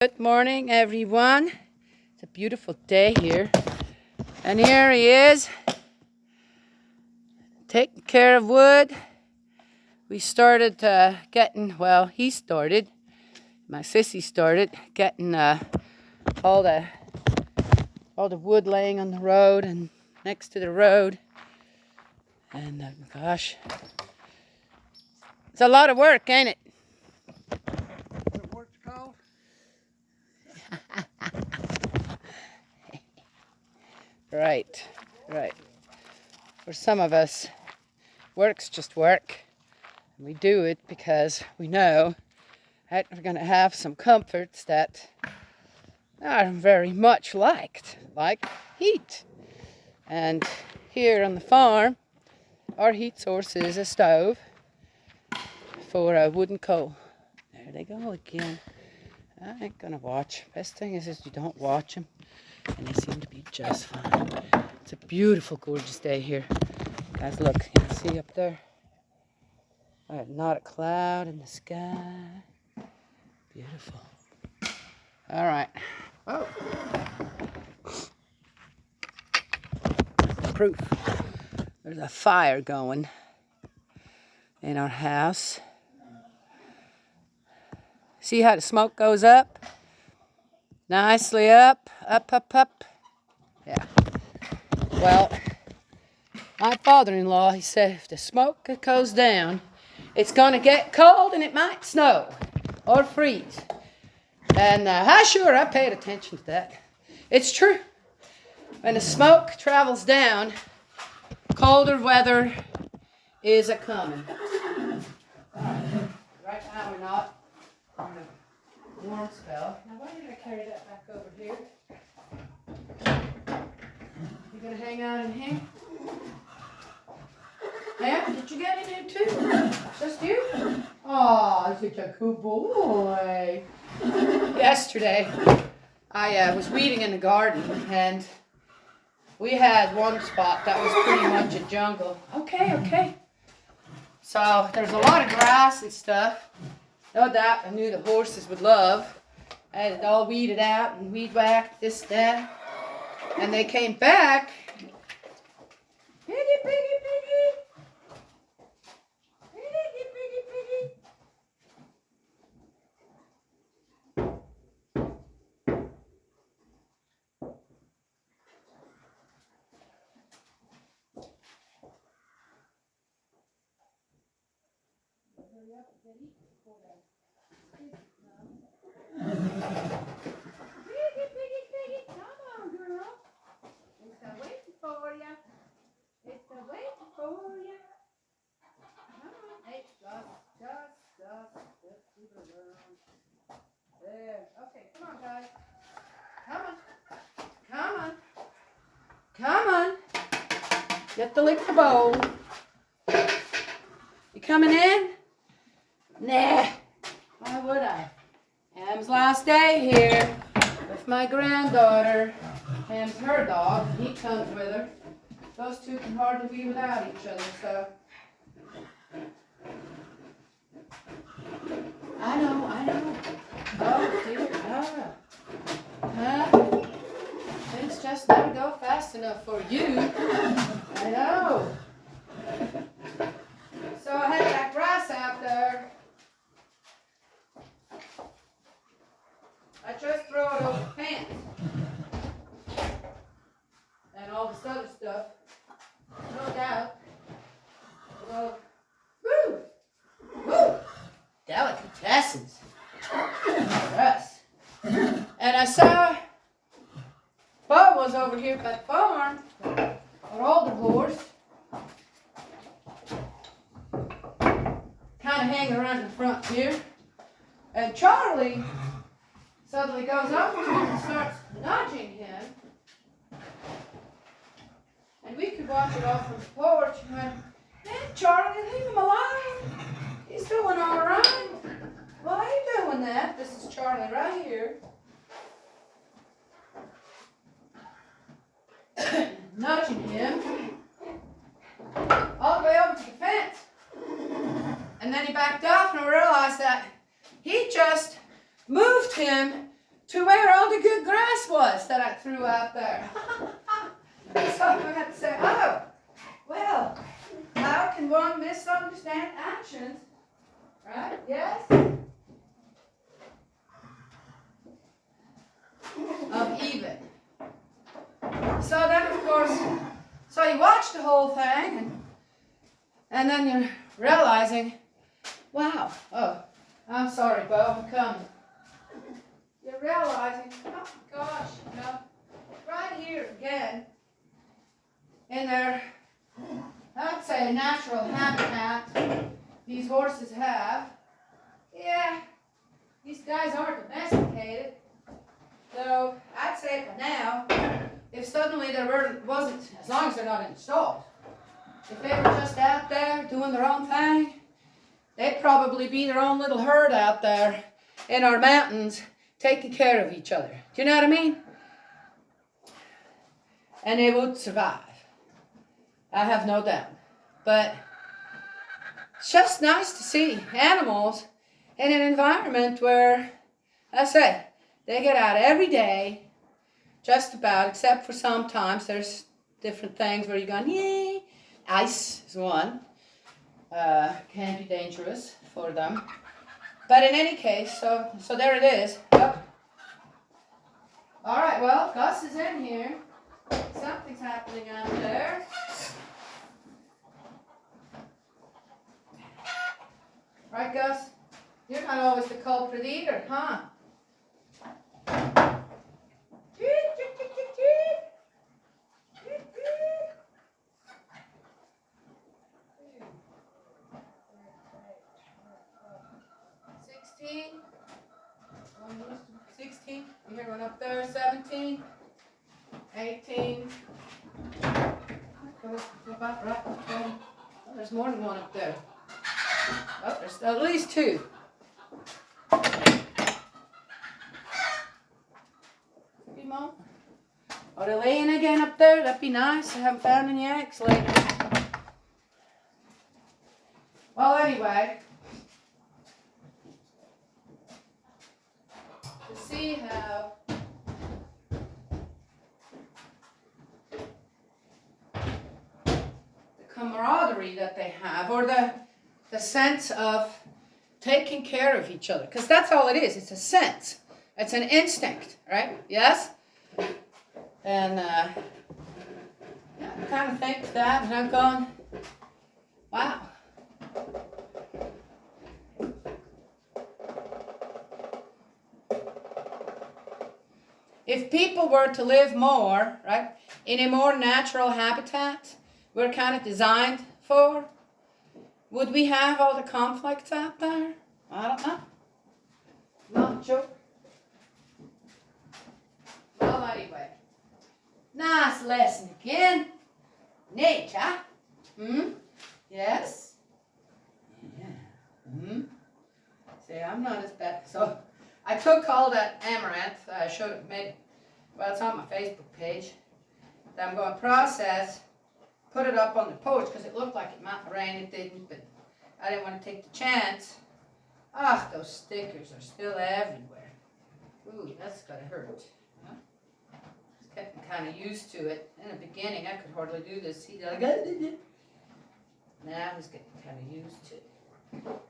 Good morning, everyone. It's a beautiful day here. And here he is, taking care of wood. We started he started, my sissy started getting all the wood laying on the road and next to the road. And gosh, it's a lot of work, ain't it? What's it called? Right. For some of us, work's just work. And we do it because we know that we're going to have some comforts that are very much liked, like heat. And here on the farm, our heat source is a stove for a wood and coal. There they go again. I ain't gonna watch. Best thing is you don't watch them, and they seem to be just fine. It's a beautiful, gorgeous day here. Guys, look, you can see up there? Not a cloud in the sky. Beautiful. All right. Oh. Proof. There's a fire going in our house. See how the smoke goes up? Nicely up. Yeah. Well, my father-in-law, he said if the smoke goes down, it's going to get cold and it might snow or freeze. And I paid attention to that. It's true. When the smoke travels down, colder weather is a-coming. Right now we're not in a warm spell. Now why did I carry that back over here? You gonna hang out in here? Yeah, did you get in here too? Just you? Oh, you're such a cool boy. Yesterday, I was weeding in the garden, and we had one spot that was pretty much a jungle. Okay. So there's a lot of grass and stuff. No doubt I knew the horses would love. I had it all weeded out and weed whacked, this, that. And they came back. Piggy. Hurry up and get eaten before they Piggy, come on, girl. It's waiting for ya. Come on. Hey, just leave it alone. There. Okay, come on, guys. Come on. Get the lick the bowl. You coming in? Nah. Why would I? Ham's last day here with my granddaughter. Ham's her dog. He comes with her. Those two can hardly be without each other, so. I know. Oh, dear. Huh? Things just never go fast enough for you. I know. So I had that grass out there. I just throw it over the fence. And all this other stuff. No doubt. Well, woo! Delicatessens. Yes. And I saw Bo was over here by the farm. Our older horse. Kind of hanging around in front here. And Charlie suddenly goes up to him and starts nudging him. And we could watch it all from the porch and went, hey, Charlie, leave him alone. He's doing all right. Why are you doing that? This is Charlie right here. Nudging him all the way over to the fence. And then he backed off and I realized that he just moved him to where all the good grass was that I threw out there. So I had to say, oh, well, how can one misunderstand actions? Right? Yes? Of even. So then, of course, so you watch the whole thing, and then you're realizing, wow, oh, I'm sorry, Bo, I'm coming. You're realizing, oh gosh, you know, right here again, in their, I'd say, natural habitat these horses have, yeah, these guys aren't domesticated. So I'd say for now, if suddenly there wasn't, as long as they're not installed, if they were just out there doing their own thing, they'd probably be their own little herd out there in our mountains taking care of each other. Do you know what I mean? And they would survive. I have no doubt. But it's just nice to see animals in an environment where, I say, they get out every day, just about, except for sometimes there's different things where you're going, yay. Ice is one. Can be dangerous for them. But in any case, so there it is. Oh. All right, well, Gus is in here. Something's happening out there. Right, Gus? You're not always the culprit either, huh? 16. You hear one up there. 17. 18. Go about right. Oh, there's more than one up there. Oh, there's at least 2. Mom? Are they laying again up there? That'd be nice. I haven't found any eggs lately. Well, anyway, to see how the camaraderie that they have, or the sense of taking care of each other, because that's all it is. It's a sense. It's an instinct, right? Yes? And I kind of think that, and I'm going, wow. If people were to live more, right, in a more natural habitat we're kind of designed for, would we have all the conflicts out there? I don't know. Not sure. Well, anyway. Nice lesson again. Nature. Yes? Yeah. See, I'm not as bad. So, I took all that amaranth. I showed it, well, it's on my Facebook page. That I'm going to process, put it up on the porch because it looked like it might rain. It didn't, but I didn't want to take the chance. Ah, those stickers are still everywhere. Ooh, that's gotta hurt. Huh? Just getting kind of used to it. In the beginning, I could hardly do this. See, now I was getting kind of used to it.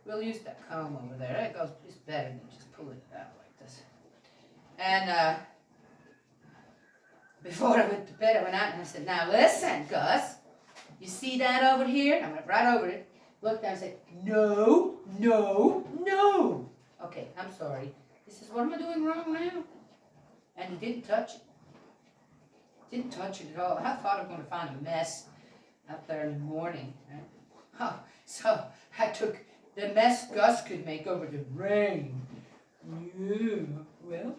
We'll use that comb over there. That goes just better than just pulling it out like this. And before I went to bed, I went out and I said, now listen, Gus, you see that over here? And I went right over it, looked down and said, no, no, no. Okay, I'm sorry. He says, what am I doing wrong now? And he didn't touch it. Didn't touch it at all. I thought I was going to find a mess out there in the morning. Right? Oh, so I took the mess Gus could make over the rain. Yeah, well,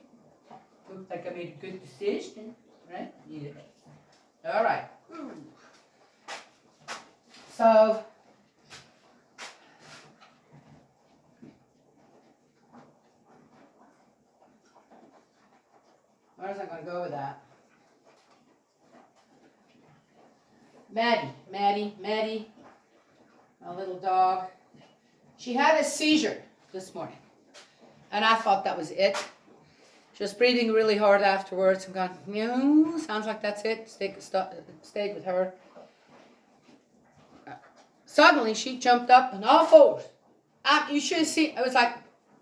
looked like I made a good decision, right? Yeah. All right. So, where's I going to go with that? Maddie, my little dog. She had a seizure this morning. And I thought that was it. She was breathing really hard afterwards and going, meow, sounds like that's it. Stayed with her. Suddenly she jumped up and all fours. You should have seen, I was like,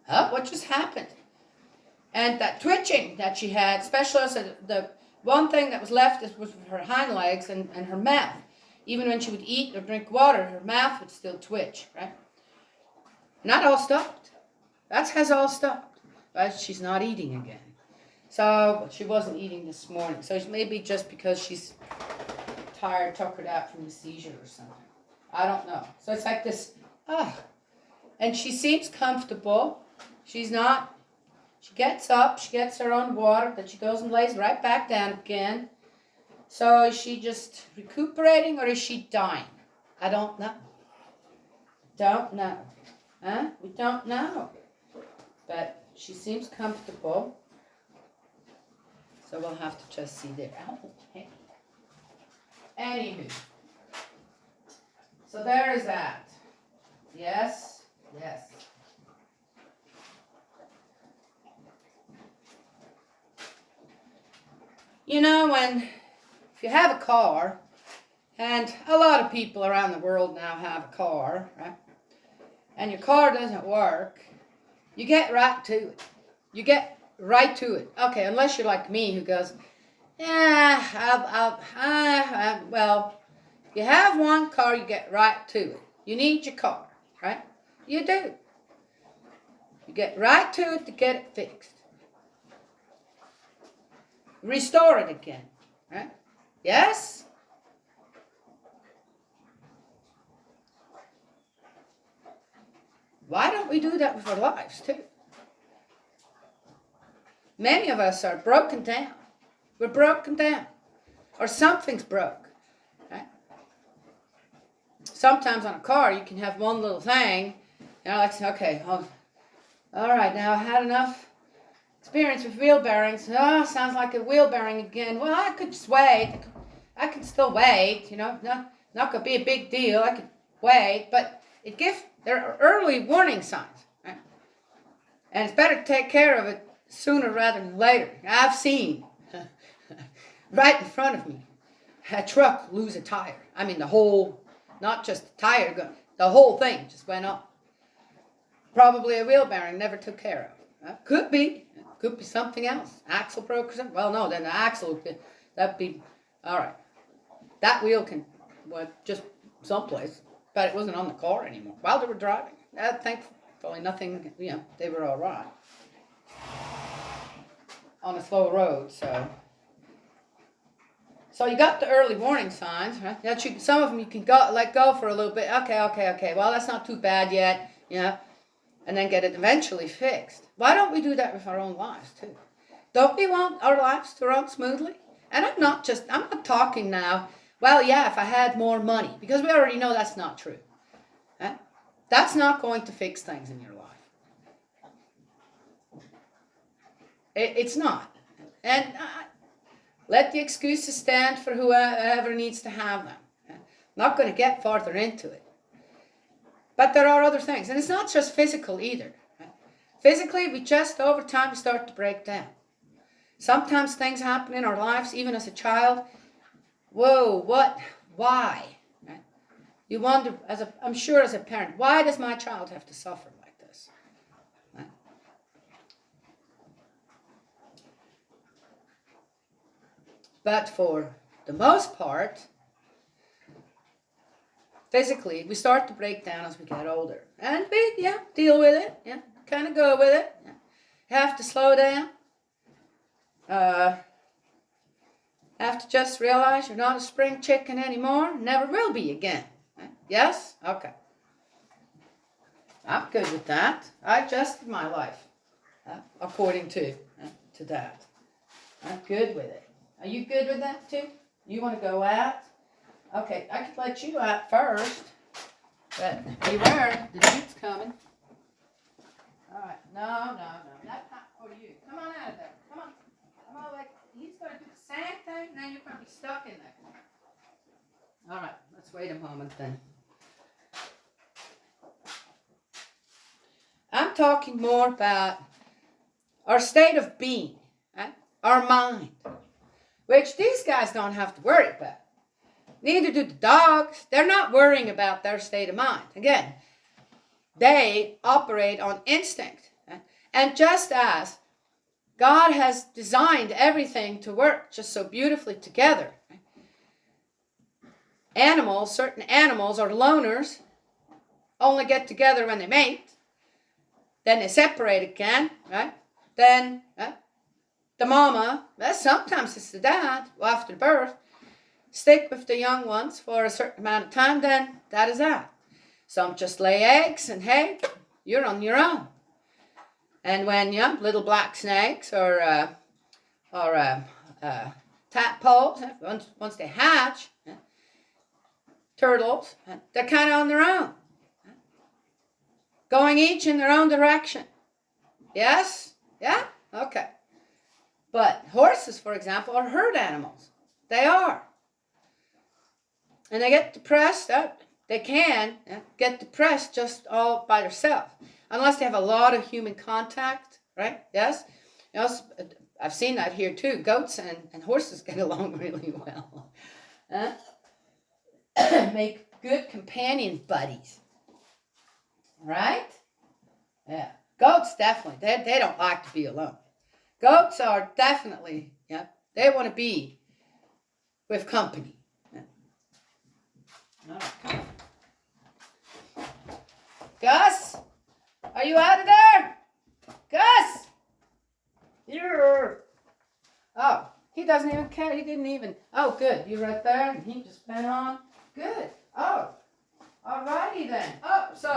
huh, what just happened? And that twitching that she had, especially the one thing that was left was her hind legs and her mouth. Even when she would eat or drink water, her mouth would still twitch, right? And that all stopped. That has all stopped. But she's not eating again. So she wasn't eating this morning. So maybe just because she's tired, tuckered out from the seizure or something. I don't know. So it's like this, and she seems comfortable. She's not, she gets up, she gets her own water, then she goes and lays right back down again. So is she just recuperating or is she dying? I don't know. Don't know. Huh? We don't know. But she seems comfortable. So we'll have to just see there. Okay. Anywho. So there is that. Yes, yes. You know, if you have a car, and a lot of people around the world now have a car, right? And your car doesn't work, you get right to it. You get right to it. Okay, unless you're like me who goes, well, you have one car, you get right to it. You need your car, right? You do. You get right to it to get it fixed. Restore it again, right? Yes? Why don't we do that with our lives too? Many of us are broken down. We're broken down. Or something's broke. Right? Sometimes on a car you can have one little thing, like, okay, all right, now I had enough experience with wheel bearings. Oh, sounds like a wheel bearing again. Well, I could just wait. I can still wait, not going to be a big deal. I could wait, but there are early warning signs, right? And it's better to take care of it sooner rather than later. I've seen right in front of me a truck lose a tire. I mean, the whole, not just the tire, the whole thing just went up. Probably a wheel bearing never took care of. Could be something else. Axle broke or something. Well, no, then the axle, that'd be, all right. That wheel can, just someplace, but it wasn't on the car anymore while they were driving. Thankfully nothing, they were all right. On a slow road, so you got the early warning signs, right? Some of them you can let go for a little bit. Okay. Well, that's not too bad yet, and then get it eventually fixed. Why don't we do that with our own lives too? Don't we want our lives to run smoothly? And I'm not talking now, well, yeah, if I had more money, because we already know that's not true. Right? That's not going to fix things in your life. It's not. And let the excuses stand for whoever needs to have them. Not going to get farther into it. But there are other things. And it's not just physical either. Right? Physically, over time, we start to break down. Sometimes things happen in our lives, even as a child. Whoa, what? Why? Right? You wonder, I'm sure as a parent, why does my child have to suffer like this? Right? But for the most part, physically, we start to break down as we get older. And we, deal with it. Kind of go with it. Have to slow down. Have to just realize you're not a spring chicken anymore. Never will be again. Right? Yes? Okay. I'm good with that. I adjusted my life according to that. I'm good with it. Are you good with that too? You want to go out? Okay, I could let you out first, but beware, the dude's coming. All right, no, that's not for you. Come on out of there. Come on, he's going to do the same thing, and then you're going to be stuck in there. All right, let's wait a moment then. I'm talking more about our state of being, right? Our mind, which these guys don't have to worry about. Neither do the dogs. They're not worrying about their state of mind. Again, they operate on instinct. Right? And just as God has designed everything to work just so beautifully together, right? Certain animals are loners, only get together when they mate, then they separate again, right? Then the mama, sometimes it's the dad, after birth, stick with the young ones for a certain amount of time, then that is that. Some just lay eggs, and hey, you're on your own. And when little black snakes or tadpoles, once they hatch, turtles, they're kind of on their own, going each in their own direction. Yes? Yeah? Okay. But horses, for example, are herd animals. They are. And they get depressed. They can get depressed just all by themselves, unless they have a lot of human contact, right? Yes? I've seen that here too. Goats and horses get along really well. Make good companion buddies. Right? Yeah. Goats definitely. They don't like to be alone. Goats are definitely, they want to be with company. Okay. Gus, are you out of there? Gus! Here. Oh, he doesn't even care. He didn't even. Oh, good. You right there? And he just went on. Good. Oh, alrighty then. So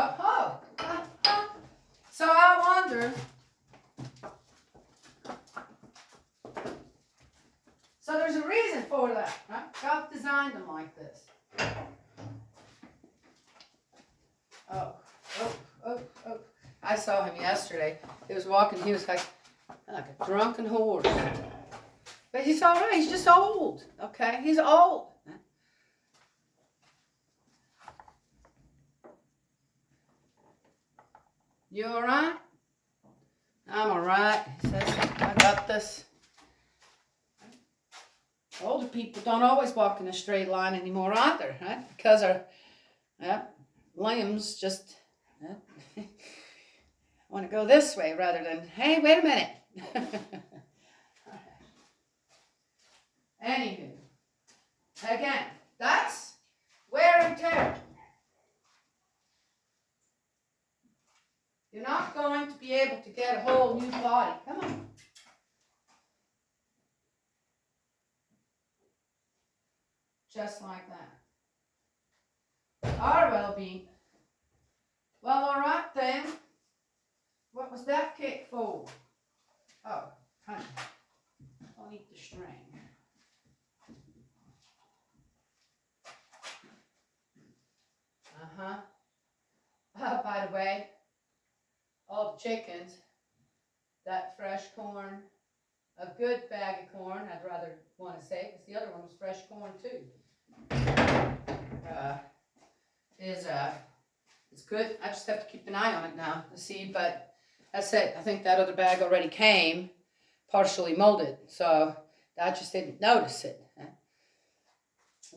I wonder. So there's a reason for that, right? God designed them like this. Oh. I saw him yesterday. He was walking, he was like a drunken horse. But he's all right, he's just old, okay? He's old. You all right? I'm all right. He says, I got this. Older people don't always walk in a straight line anymore either, right? Because our limbs just want to go this way rather than, hey, wait a minute. Anywho, again, that's wear and tear. You're not going to be able to get a whole new body. Come on. Just like that. Our well-being. Well, all right then. What was that kick for? Oh, honey. I'll eat the string. By the way, all the chickens, that fresh corn, a good bag of corn, I'd rather want to say, because the other one was fresh corn too. It's good. I just have to keep an eye on it now to see, but that's it. I think that other bag already came partially molded, so I just didn't notice it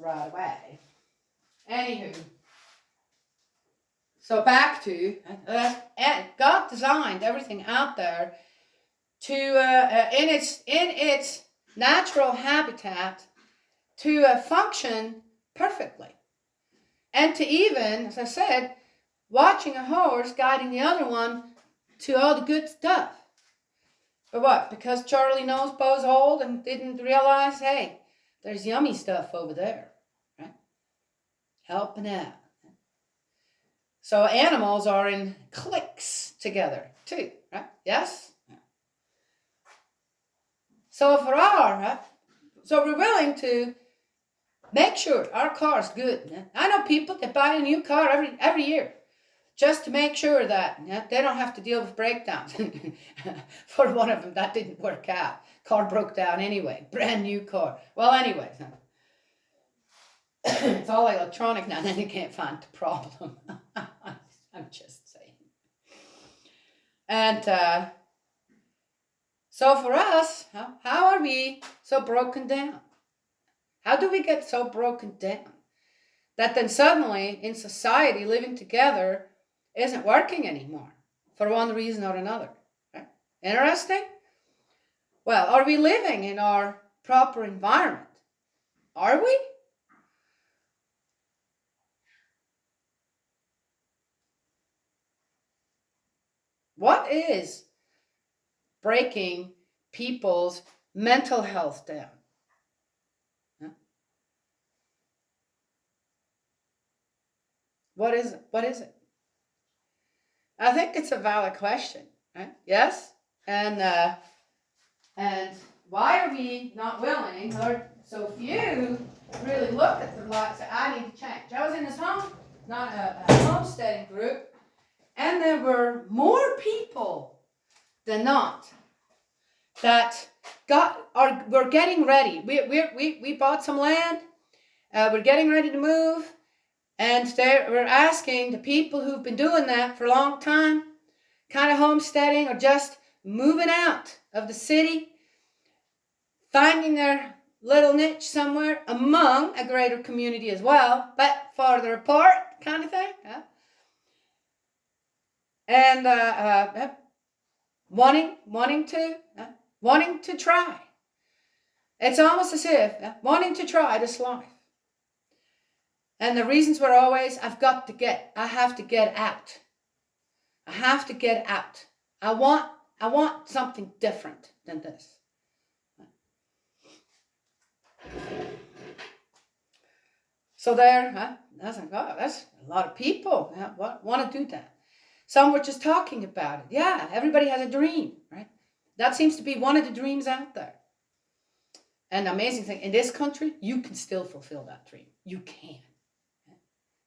right away. Anywho, so back to God designed everything out there to in its natural habitat to function perfectly, and to even, as I said, watching a horse guiding the other one to all the good stuff. But what? Because Charlie Nosebo's old and didn't realize, hey, there's yummy stuff over there, right? Helping out. So animals are in cliques together too, right? Yes? So if we're willing to make sure our car's good. I know people that buy a new car every year just to make sure that they don't have to deal with breakdowns. For one of them, that didn't work out. Car broke down anyway. Brand new car. Well, anyways, it's all electronic now, then you can't find the problem. I'm just saying. And So for us, how are we so broken down? How do we get so broken down that then suddenly in society living together isn't working anymore for one reason or another? Right? Interesting? Well, are we living in our proper environment? Are we? What is breaking people's mental health down? Huh? What is it? What is it? I think it's a valid question, right? Yes? And why are we not willing, or so few, really look at the lives that I need to change? I was in this not a homesteading group, and there were more people than not that were getting ready. We bought some land. We're getting ready to move, and we're asking the people who've been doing that for a long time, kind of homesteading or just moving out of the city, finding their little niche somewhere among a greater community as well, but farther apart, kind of thing. Yeah? And wanting to try. It's almost as if wanting to try this life. And the reasons were always, I have to get out. I have to get out. I want something different than this. So there, that's a lot of people want to do that. Some were just talking about it. Yeah, everybody has a dream, right? That seems to be one of the dreams out there. And the amazing thing, in this country, you can still fulfill that dream. You can.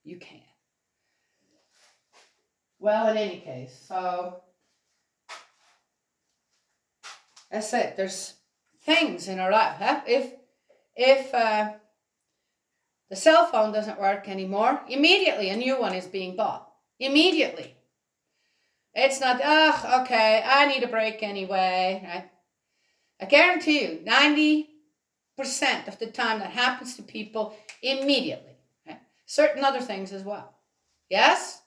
You can. Well, in any case, so I said, there's things in our life. If the cell phone doesn't work anymore, immediately a new one is being bought. Immediately. It's not, okay, I need a break anyway. Right? I guarantee you, 90% of the time that happens to people immediately. Right? Certain other things as well. Yes?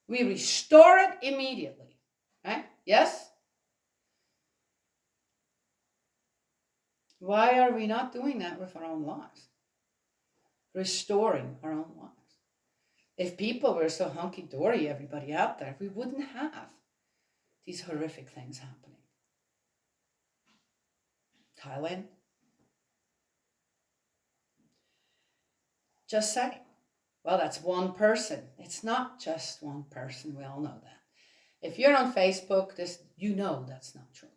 We restore it immediately. Right? Yes? Why are we not doing that with our own lives? Restoring our own lives. If people were so hunky-dory, everybody out there, we wouldn't have these horrific things happening. Thailand? Just saying. Well, that's one person. It's not just one person. We all know that. If you're on Facebook, you know that's not true.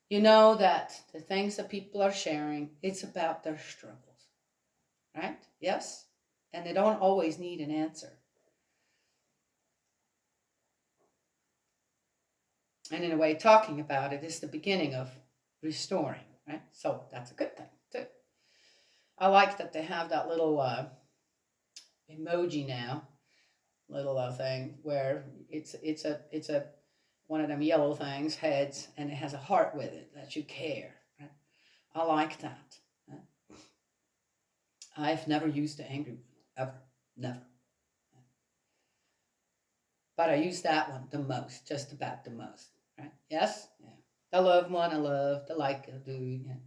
You know that the things that people are sharing, it's about their struggles. Right? Yes? And they don't always need an answer. And in a way, talking about it is the beginning of restoring, right? So that's a good thing, too. I like that they have that little emoji now, little thing, where it's a one of them yellow things, heads, and it has a heart with it, that you care. Right? I like that. Right? I've never used the angry one, ever. Never. But I use that one the most, just about the most. Right? Yes? Yeah. The love one, I love. The like, I do. Yeah.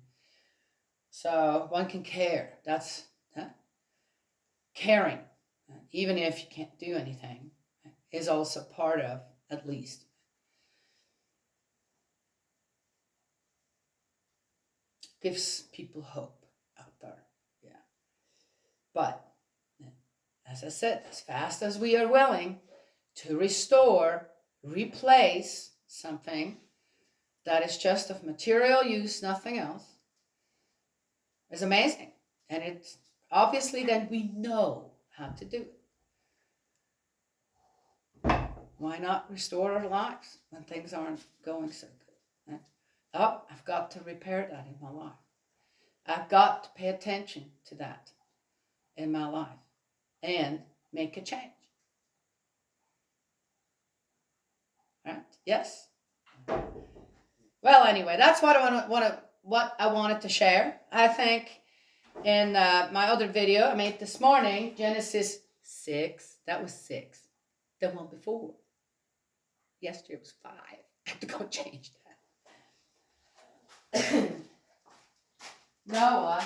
So one can care. That's caring, even if you can't do anything, is also part of, at least. Gives people hope out there. Yeah. But, as I said, as fast as we are willing to restore, replace something that is just of material use, nothing else, is amazing. And it's obviously then we know how to do it. Why not restore our lives when things aren't going so good? Right? Oh, I've got to repair that in my life. I've got to pay attention to that in my life and make a change. Right? Yes? Well, anyway, that's what I wanted to share. I think in my other video I made this morning, Genesis 6. That was 6. The one before. Yesterday was 5. I have to go change that. Noah,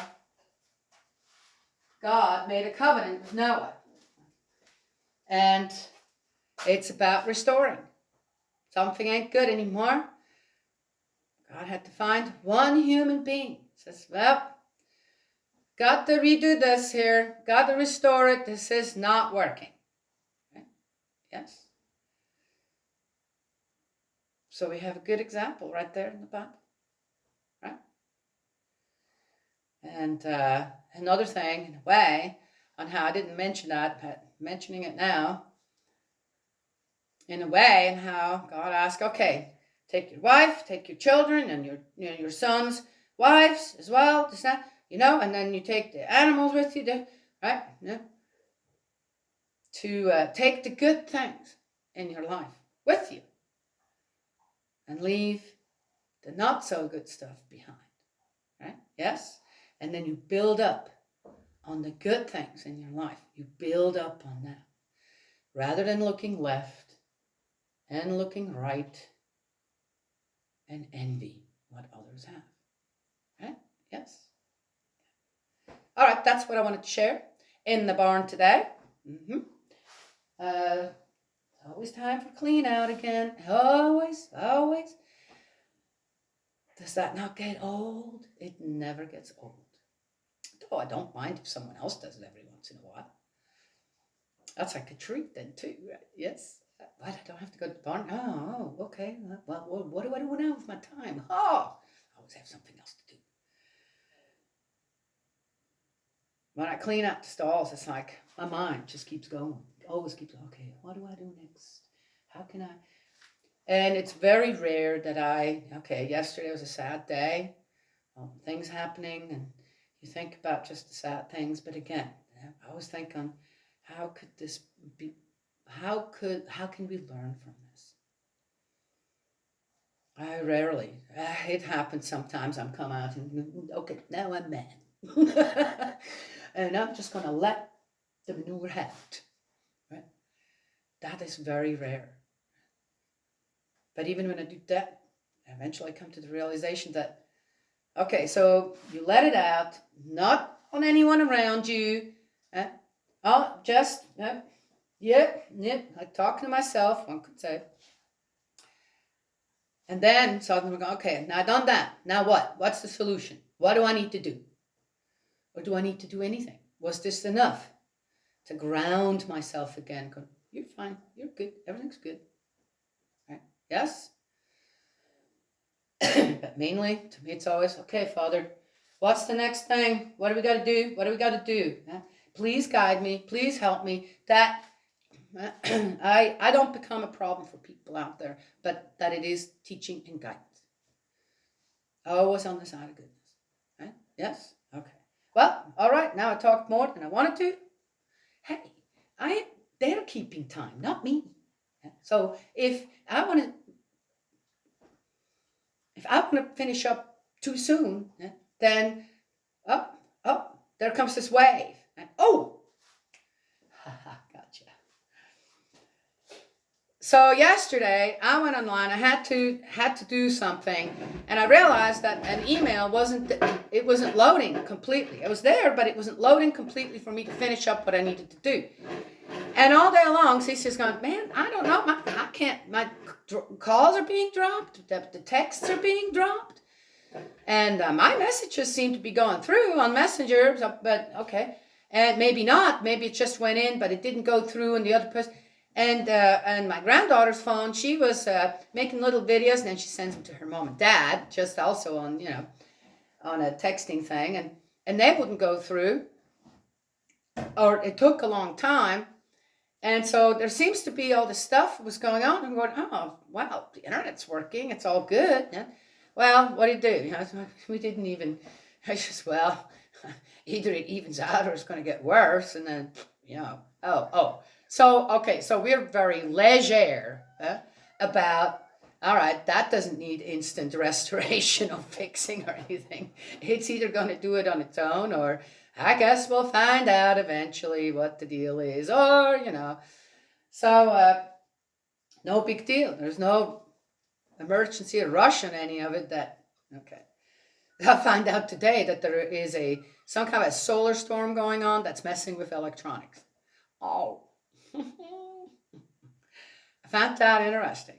God made a covenant with Noah. And it's about restoring. Something ain't good anymore. God had to find one human being. Says, well, got to redo this here. Got to restore it. This is not working. Right? Yes. So we have a good example right there in the Bible. Right? And another thing, in a way, on how I didn't mention that, but mentioning it now, in a way, and how God asked, okay, take your wife, take your children, and your sons' wives as well, and then you take the animals with you, right? To take the good things in your life with you, and leave the not so good stuff behind, right? Yes, and then you build up on the good things in your life. You build up on that, rather than looking left and looking right and envy what others have. Right? Yes. All right, that's what I wanted to share in the barn today. Always time for clean out again. Always, always. Does that not get old? It never gets old. Though I don't mind if someone else does it every once in a while. That's like a treat then too, right? Yes. What? I don't have to go to the barn? Oh, okay. Well, what do I do now with my time? Oh, I always have something else to do. When I clean up the stalls, it's like my mind just keeps going. Always keeps, okay, what do I do next? How can I? And it's very rare that yesterday was a sad day. Things happening, and you think about just the sad things. But again, I always think on how could this be? How can we learn from this? I rarely. It happens sometimes. I'm come out and okay, now I'm mad, and I'm just going to let the manure out. Right? That is very rare. But even when I do that, eventually I come to the realization that, okay, so you let it out, not on anyone around you. Just, like talking to myself, one could say. And then suddenly we go, okay, now I've done that. Now what? What's the solution? What do I need to do? Or do I need to do anything? Was this enough to ground myself again? Go, you're fine. You're good. Everything's good. Right? Yes? But mainly, to me, it's always, okay, Father, what's the next thing? What do we got to do? What do we got to do? Please guide me. Please help me. That I don't become a problem for people out there, but that it is teaching and guidance. Always on the side of goodness. Right? Yes? Okay. Well, all right. Now I talked more than I wanted to. Hey, they're keeping time, not me. So if I want to finish up too soon, then there comes this wave. Gotcha. So yesterday I went online. I had to do something, and I realized that an email wasn't loading completely. It was there, but it wasn't loading completely for me to finish up what I needed to do. And all day long, Cece's going, man, I don't know. I can't. My calls are being dropped. The texts are being dropped. And my messages seem to be going through on Messenger. But okay. And maybe not. Maybe it just went in, but it didn't go through. And the other person. And my granddaughter's phone, she was making little videos. And then she sends them to her mom and dad. Just also on, on a texting thing. And they wouldn't go through. Or it took a long time. And so there seems to be all this stuff was going on. I'm going, oh, wow, the internet's working. It's all good. Well, what do you do? We didn't even, either it evens out or it's going to get worse. And then, So, okay, so we're very leger about all right, that doesn't need instant restoration or fixing or anything. It's either going to do it on its own, or I guess we'll find out eventually what the deal is, or, So, no big deal. There's no emergency or rush on any of it. Okay. I find out today that there is some kind of a solar storm going on that's messing with electronics. Oh. I found that interesting.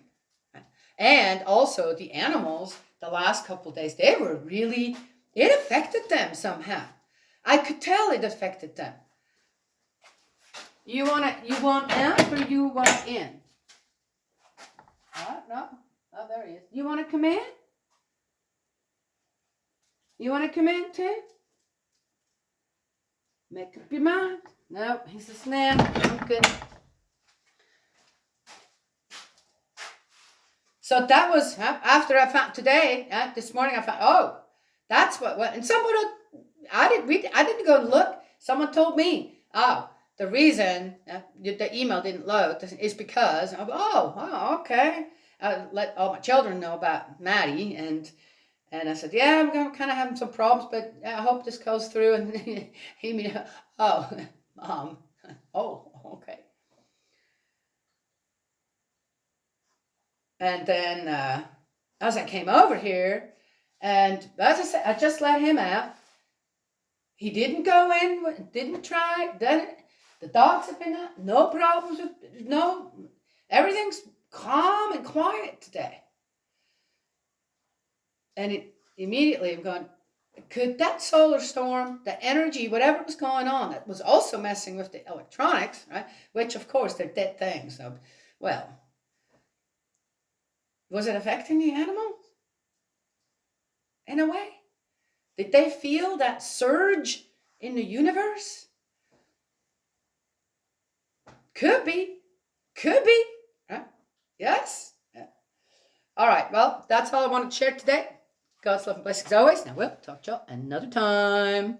And also the animals, the last couple of days, it affected them somehow. I could tell it affected them. You want out or you want in? No. Oh, there he is. You want to come in? You want to come in too? Make up your mind. No, he's a snap. I'm good. So that was after I found today. This morning I found. Oh, that's what. And somebody, I didn't go and look. Someone told me. Oh, the reason the email didn't load is because of. Oh, okay. I let all my children know about Maddie, and I said, yeah, I'm kind of having some problems, but I hope this goes through. And he, oh, Mom, oh, okay. And then as I came over here, and as I said, I just let him out. He didn't go in, didn't try. The dogs have been out. No problems everything's calm and quiet today. And immediately I'm going, could that solar storm, the energy, whatever was going on, that was also messing with the electronics, right? Which, of course, they're dead things. So, well, was it affecting the animals? In a way? Did they feel that surge in the universe? Could be. Right? Yes? Yeah. All right, well, that's all I wanted to share today. God's love and blessings always. Now we'll talk to you another time.